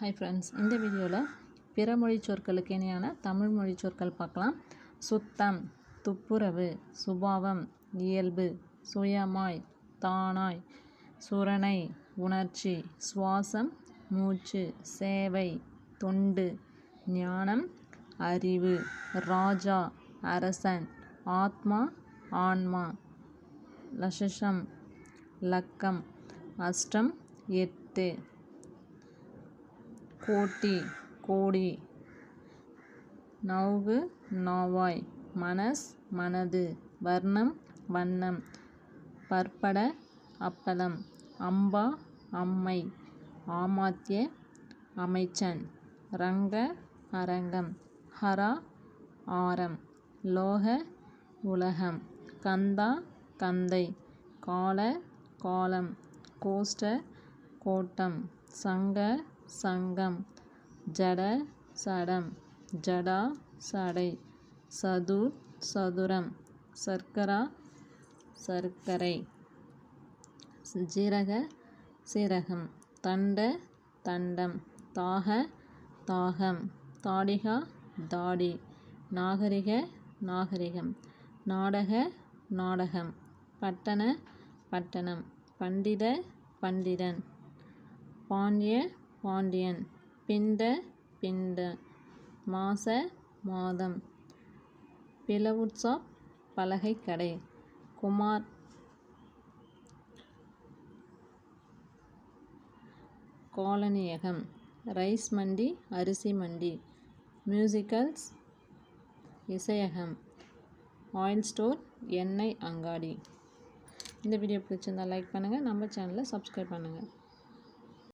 Hi friends, இந்த வீடியோவில் பிற மொழி சொற்களுக்கு இணையான தமிழ் மொழி சொற்கள் பார்க்கலாம். சுத்தம், துப்புரவு, சுபாவம், இயல்பு, சுயமாய், தானாய், சுரணை, உணர்ச்சி, சுவாசம், மூச்சு, சேவை, தொண்டு, ஞானம், அறிவு, ராஜா, அரசன், ஆத்மா, ஆன்மா, லசஷம், லக்கம், அஷ்டம், 8, கோட்டி, கோடி, நவ்வு, நாவாய், மனஸ், மனது, வர்ணம், வண்ணம், பற்பட, அப்பளம், அம்பா, அம்மை, ஆமாத்ய, அமைச்சன், ரங்க, அரங்கம், ஹரா, ஆரம், லோக, உலகம், கந்தா, கந்தை, கால, காலம், கோஷ்ட, கோட்டம், சங்க, சங்கம், ஜட, சடம், ஜடா, சடை, சதுர், சதுரம், சர்க்கரா, சர்க்கரை, ஜீரக, சீரகம், தண்ட, தண்டம், தாக, தாகம், தாடிகா, தாடி, நாகரிக, நாகரிகம், நாடக, நாடகம், பட்டண, பட்டணம், பண்டித, பண்டிதன், பாண்டிய, பாண்டியன், பிண்ட, பிண்ட, மாச, மாதம், பிளவுட்சாப், பலகை கடை, குமார், காலனியகம், ரைஸ் மண்டி, அரிசி மண்டி, மியூசிக்கல்ஸ், இசையகம், ஆயில் ஸ்டோர், எண்ணெய் அங்காடி. இந்த வீடியோ பிடிச்சிருந்தால் லைக் பண்ணுங்கள், நம்ம சேனலை சப்ஸ்கிரைப் பண்ணுங்கள்.